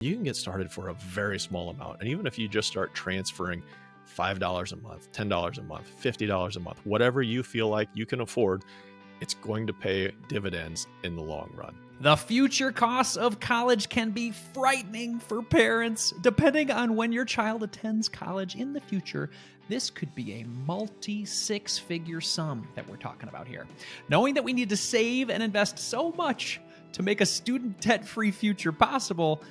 You can get started for a very small amount. And even if you just start transferring $5 a month, $10 a month, $50 a month, whatever you feel like you can afford, it's going to pay dividends in the long run. The future costs of college can be frightening for parents. Depending on when your child attends college in the future, this could be a multi-six-figure sum that we're talking about here. Knowing that we need to save and invest so much to make a student debt-free future possible,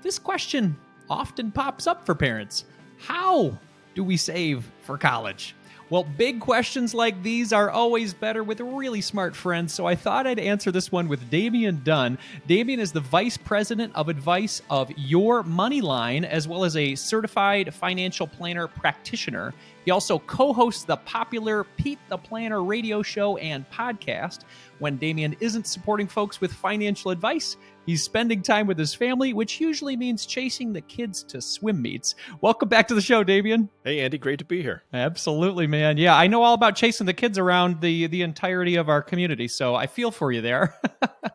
this question often pops up for parents. How do we save for college? Well, big questions like these are always better with really smart friends, so I thought I'd answer this one with Damian Dunn. Damian is the Vice President of Advice of Your Moneyline, as well as a certified financial planner practitioner. He also co-hosts the popular Pete the Planner radio show and podcast. When Damian isn't supporting folks with financial advice, he's spending time with his family, which usually means chasing the kids to swim meets. Welcome back to the show, Damian. Hey, Andy, great to be here. Absolutely, man. Yeah, I know all about chasing the kids around the entirety of our community, so I feel for you there.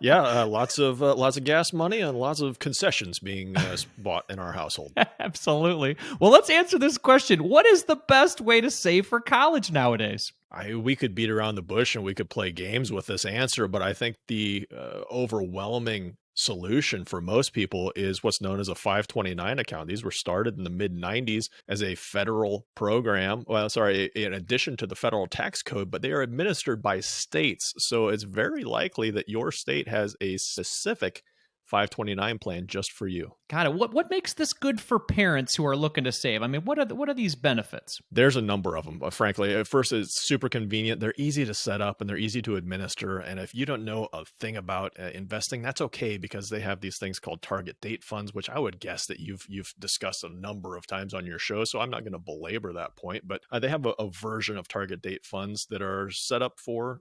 Yeah, lots of gas money and lots of concessions being bought in our household. Absolutely. Well, let's answer this question. What is the best way to save for college nowadays? We could beat around the bush and we could play games with this answer, but I think the overwhelming solution for most people is what's known as a 529 account. These were started in the mid-90s as a federal program. Well, sorry, in addition to the federal tax code, but they are administered by states. So it's very likely that your state has a specific 529 plan just for you. Got it. What makes this good for parents who are looking to save? I mean, what are these benefits? There's a number of them, frankly. At first, it's super convenient. They're easy to set up and they're easy to administer. And if you don't know a thing about investing, that's okay, because they have these things called target date funds, which I would guess that you've discussed a number of times on your show. So I'm not going to belabor that point, but they have a version of target date funds that are set up for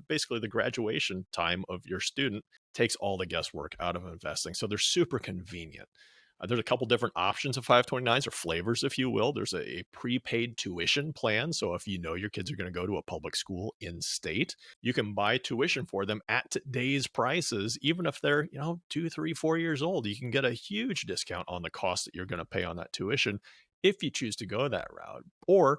basically the graduation time of your student. Takes all the guesswork out of investing. So they're super convenient. There's a couple different options of 529s, or flavors, if you will. There's a prepaid tuition plan. So if you know your kids are going to go to a public school in state, you can buy tuition for them at today's prices. Even if they're 2, 3, 4 years old, you can get a huge discount on the cost that you're going to pay on that tuition if you choose to go that route. Or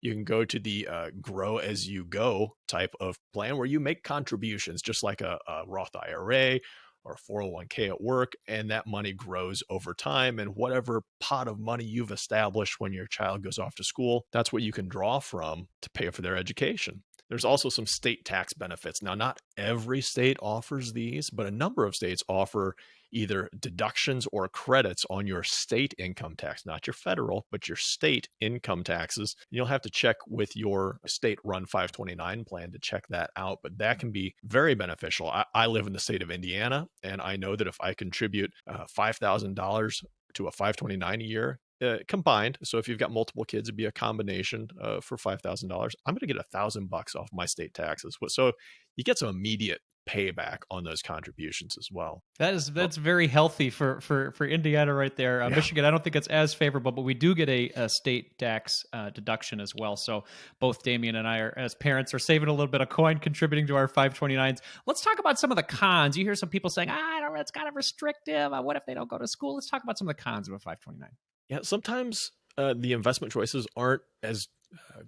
you can go to the grow as you go type of plan where you make contributions, just like a Roth IRA or a 401k at work, and that money grows over time. And whatever pot of money you've established when your child goes off to school, that's what you can draw from to pay for their education. There's also some state tax benefits. Now, not every state offers these, but a number of states offer either deductions or credits on your state income tax, not your federal, but your state income taxes. You'll have to check with your state-run 529 plan to check that out, but that can be very beneficial. I live in the state of Indiana, and I know that if I contribute $5,000 to a 529 a year, combined. So if you've got multiple kids, it'd be a combination for $5,000. I'm going to get $1,000 off my state taxes. So you get some immediate payback on those contributions as well. That's very healthy for Indiana right there. Yeah. Michigan, I don't think it's as favorable, but we do get a state tax deduction as well. So both Damian and I, as parents, are saving a little bit of coin contributing to our 529s. Let's talk about some of the cons. You hear some people saying, I don't know, it's kind of restrictive. What if they don't go to school? Let's talk about some of the cons of a 529. Yeah, sometimes the investment choices aren't as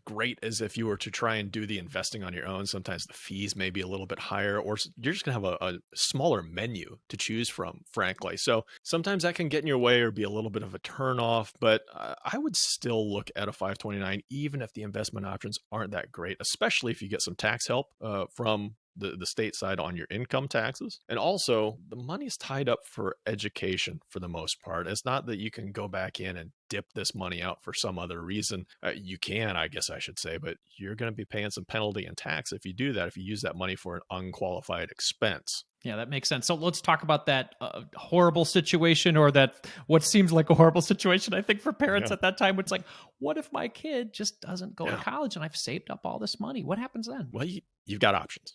great as if you were to try and do the investing on your own. Sometimes the fees may be a little bit higher, or you're just going to have a smaller menu to choose from, frankly. So sometimes that can get in your way or be a little bit of a turnoff, but I would still look at a 529, even if the investment options aren't that great, especially if you get some tax help from the state side on your income taxes. And also, the money is tied up for education for the most part. It's not that you can go back in and dip this money out for some other reason. You can, I guess I should say, but you're going to be paying some penalty and tax if you do that, if you use that money for an unqualified expense. Yeah, that makes sense. So let's talk about that horrible situation, or that what seems like a horrible situation, I think, for parents at that time. It's like, what if my kid just doesn't go to college and I've saved up all this money? What happens then? Well, you've got options.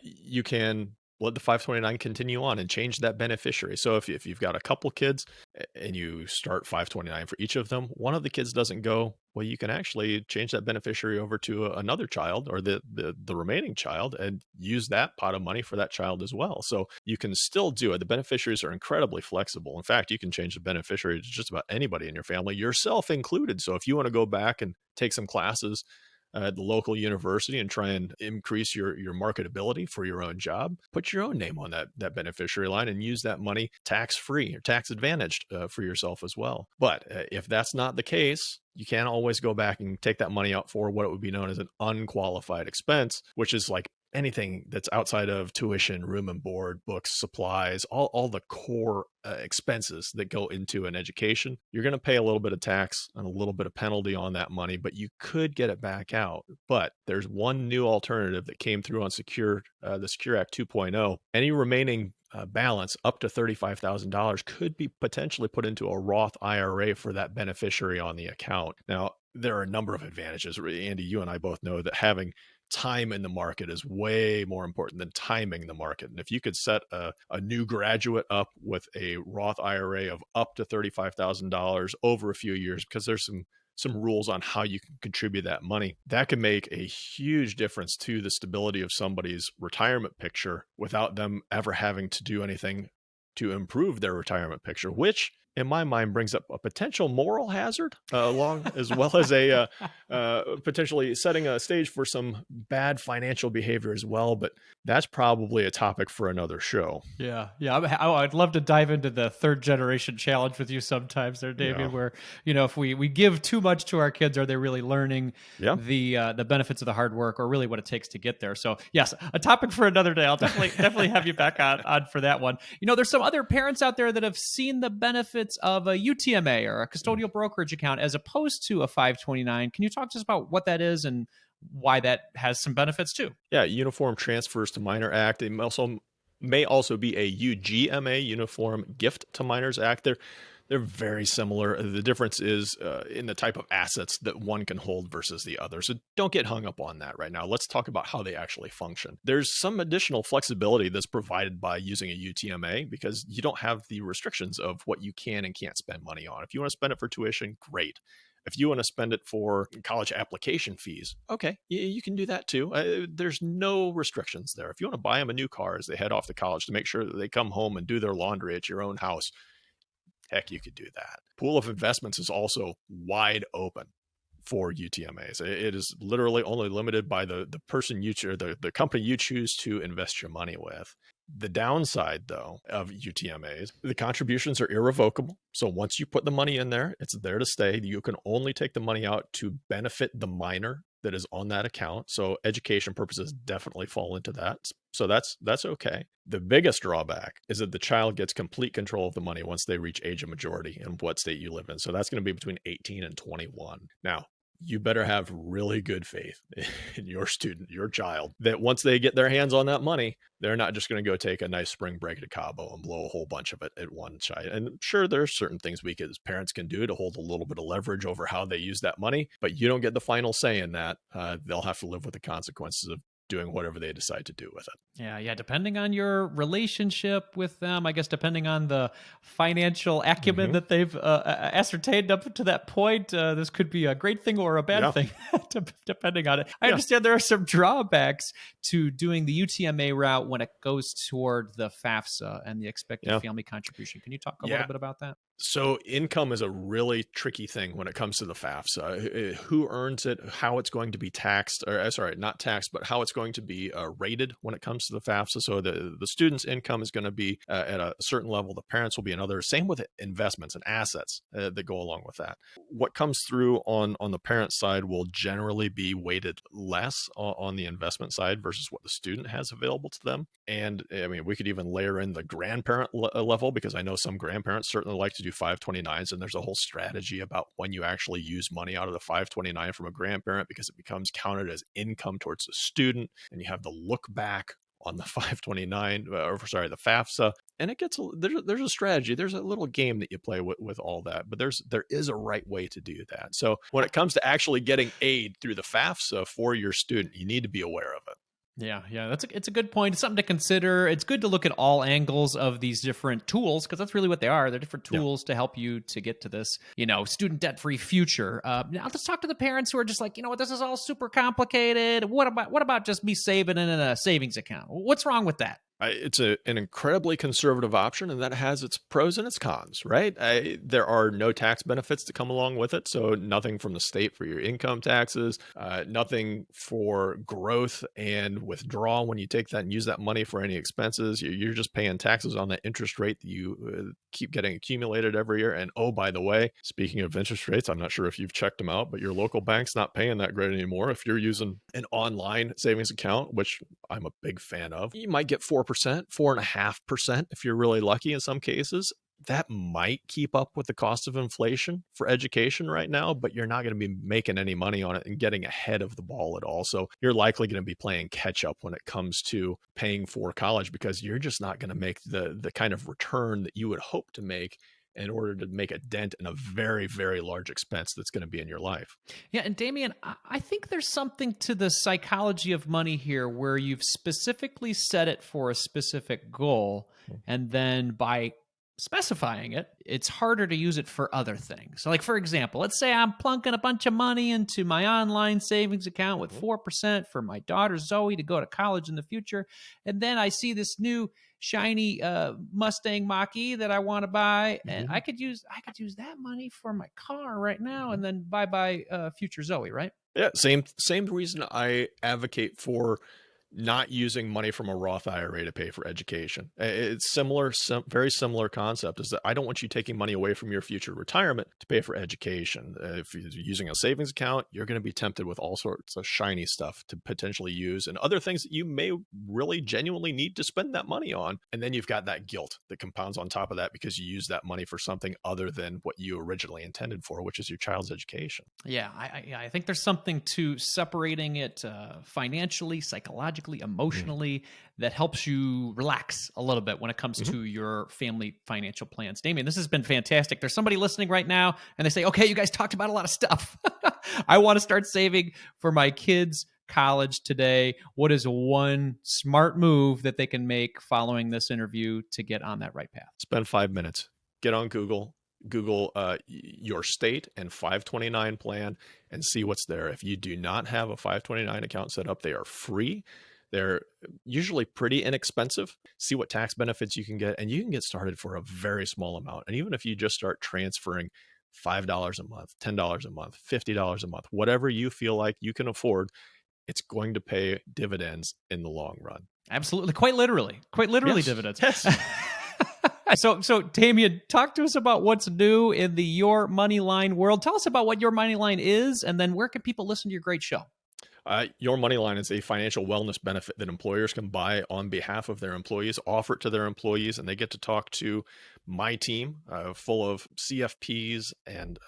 You can let the 529 continue on and change that beneficiary. So if you've got a couple kids and you start 529 for each of them, one of the kids doesn't go, well, you can actually change that beneficiary over to another child, or the remaining child, and use that pot of money for that child as well. So you can still do it. The beneficiaries are incredibly flexible. In fact, you can change the beneficiary to just about anybody in your family, yourself included. So if you want to go back and take some classes at the local university and try and increase your marketability for your own job, put your own name on that beneficiary line and use that money tax-free or tax-advantaged for yourself as well. But if that's not the case, you can always go back and take that money out for what it would be known as an unqualified expense, which is like anything that's outside of tuition, room and board, books, supplies, all the core expenses that go into an education. You're going to pay a little bit of tax and a little bit of penalty on that money, but you could get it back out. But there's one new alternative that came through on the Secure Act 2.0. Any remaining balance up to $35,000 could be potentially put into a Roth IRA for that beneficiary on the account. Now, there are a number of advantages. Andy, you and I both know that having time in the market is way more important than timing the market. And if you could set a new graduate up with a Roth IRA of up to $35,000 over a few years, because there's some rules on how you can contribute that money, that can make a huge difference to the stability of somebody's retirement picture without them ever having to do anything to improve their retirement picture, which in my mind brings up a potential moral hazard along as well as a potentially setting a stage for some bad financial behavior as well. But that's probably a topic for another show. Yeah. I'd love to dive into the third generation challenge with you sometimes there, Damian, where, if we give too much to our kids, are they really learning the benefits of the hard work, or really what it takes to get there? So yes, a topic for another day. I'll definitely have you back on for that one. There's some other parents out there that have seen the benefits of a UTMA or a custodial brokerage account as opposed to a 529. Can you talk to us about what that is and why that has some benefits too? Yeah, Uniform Transfers to Minor Act. It may also be a UGMA, Uniform Gift to Minors Act. They're very similar. The difference is in the type of assets that one can hold versus the other. So don't get hung up on that right now. Let's talk about how they actually function. There's some additional flexibility that's provided by using a UTMA because you don't have the restrictions of what you can and can't spend money on. If you want to spend it for tuition, great. If you want to spend it for college application fees, okay, you can do that too. There's no restrictions there. If you want to buy them a new car as they head off to college to make sure that they come home and do their laundry at your own house, heck, you could do that. Pool of investments is also wide open for UTMAs. It is literally only limited by the person the company you choose to invest your money with. The downside, though, of UTMAs, the contributions are irrevocable. So once you put the money in there, it's there to stay. You can only take the money out to benefit the minor that is on that account. So education purposes definitely fall into that. So that's okay. The biggest drawback is that the child gets complete control of the money once they reach age of majority in what state you live in. So that's going to be between 18 and 21. Now, you better have really good faith in your student, your child, that once they get their hands on that money, they're not just going to go take a nice spring break at Cabo and blow a whole bunch of it at one shot. And sure, there's certain things we as parents can do to hold a little bit of leverage over how they use that money, but you don't get the final say in that. They'll have to live with the consequences of doing whatever they decide to do with it. Yeah. Depending on your relationship with them, I guess, depending on the financial acumen that they've ascertained up to that point, this could be a great thing or a bad thing, depending on it. I understand there are some drawbacks to doing the UTMA route when it goes toward the FAFSA and the expected family contribution. Can you talk a little bit about that? So income is a really tricky thing when it comes to the FAFSA. Who earns it, how it's going to be taxed, or sorry, not taxed, but how it's going to be rated when it comes to the FAFSA. So the student's income is going to be at a certain level. The parents will be another. Same with investments and assets that go along with that. What comes through on the parent side will generally be weighted less on the investment side versus what the student has available to them. And I mean, we could even layer in the grandparent level, because I know some grandparents certainly like to do 529s, and there's a whole strategy about when you actually use money out of the 529 from a grandparent, because it becomes counted as income towards the student, and you have the look back on the 529 or sorry, the FAFSA, and it gets there's a strategy, there's a little game that you play with all that, but there is a right way to do that. So when it comes to actually getting aid through the FAFSA for your student, you need to be aware of it. Yeah, it's a good point. It's something to consider. It's good to look at all angles of these different tools because that's really what they are. They're different Yeah. tools to help you to get to this, student debt-free future. Now let's talk to the parents who are just like, you know what, this is all super complicated. What about just me saving in a savings account? What's wrong with that? It's an incredibly conservative option, and that has its pros and its cons, right? There are no tax benefits to come along with it. So nothing from the state for your income taxes, nothing for growth and withdrawal when you take that and use that money for any expenses. You're just paying taxes on the interest rate that you keep getting accumulated every year. And oh, by the way, speaking of interest rates, I'm not sure if you've checked them out, but your local bank's not paying that great anymore. If you're using an online savings account, which I'm a big fan of, you might get 4%, 4.5% if you're really lucky in some cases. That might keep up with the cost of inflation for education right now, but you're not going to be making any money on it and getting ahead of the ball at all. So you're likely going to be playing catch up when it comes to paying for college because you're just not going to make the kind of return that you would hope to make in order to make a dent in a very, very large expense that's going to be in your life. Yeah, and Damian, I think there's something to the psychology of money here where you've specifically set it for a specific goal, and then by specifying it, it's harder to use it for other things. So like, for example, let's say I'm plunking a bunch of money into my online savings account with 4% for my daughter Zoe to go to college in the future. And then I see this new shiny Mustang Mach-E that I want to buy, and I could use that money for my car right now, and then buy future Zoe, right? Yeah, same reason I advocate for not using money from a Roth IRA to pay for education. It's very similar concept is that I don't want you taking money away from your future retirement to pay for education. If you're using a savings account, you're going to be tempted with all sorts of shiny stuff to potentially use and other things that you may really genuinely need to spend that money on. And then you've got that guilt that compounds on top of that because you use that money for something other than what you originally intended for, which is your child's education. Yeah, I think there's something to separating it financially, psychologically, emotionally, that helps you relax a little bit when it comes to your family financial plans. Damian, this has been fantastic. There's somebody listening right now and they say, okay, you guys talked about a lot of stuff. I want to start saving for my kids' college today. What is one smart move that they can make following this interview to get on that right path? Spend 5 minutes. Get on Google your state and 529 plan and see what's there. If you do not have a 529 account set up, they are free. They're usually pretty inexpensive. See what tax benefits you can get, and you can get started for a very small amount. And even if you just start transferring $5 a month, $10 a month, $50 a month, whatever you feel like you can afford, it's going to pay dividends in the long run. Absolutely. Quite literally Yes. Dividends. Yes. So Damian, talk to us about what's new in the Your Money Line world. Tell us about what Your Money Line is, and then where can people listen to your great show? Your Money Line is a financial wellness benefit that employers can buy on behalf of their employees, offer it to their employees, and they get to talk to my team full of CFPs and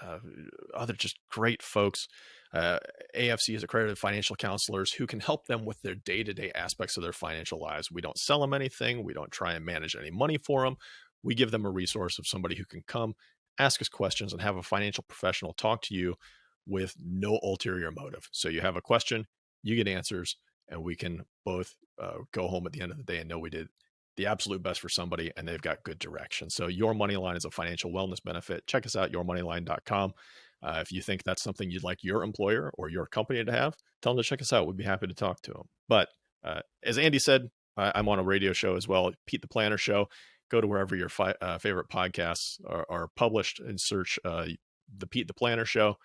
other just great folks. AFC is accredited financial counselors who can help them with their day-to-day aspects of their financial lives. We don't sell them anything. We don't try and manage any money for them. We give them a resource of somebody who can come, ask us questions, and have a financial professional talk to you with no ulterior motive. So you have a question, you get answers, and we can both go home at the end of the day and know we did the absolute best for somebody and they've got good direction. So Your Money Line is a financial wellness benefit. Check us out, yourmoneyline.com. If you think that's something you'd like your employer or your company to have, tell them to check us out. We'd be happy to talk to them. But as Andy said, I'm on a radio show as well, Pete the Planner Show. Go to wherever your favorite podcasts are published and search the Pete the Planner Show.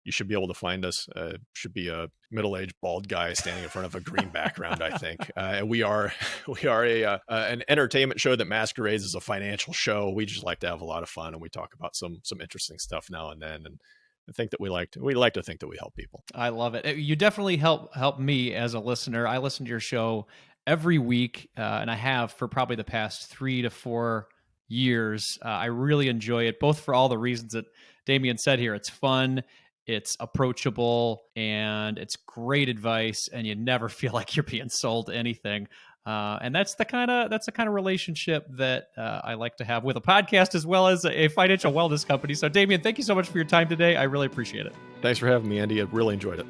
You should be able to find us. Should be a middle-aged bald guy standing in front of a green background, I think. And we are an entertainment show that masquerades as a financial show. We just like to have a lot of fun, and we talk about some interesting stuff now and then. And I think that we like to think that we help people. I love it. You definitely help me as a listener. I listen to your show every week, and I have for probably the past 3 to 4 years. I really enjoy it, both for all the reasons that Damian said here. It's fun, it's approachable, and it's great advice, and you never feel like you're being sold anything. And that's the kind of relationship that I like to have with a podcast as well as a financial wellness company. So Damian, thank you so much for your time today. I really appreciate it. Thanks for having me, Andy. I really enjoyed it.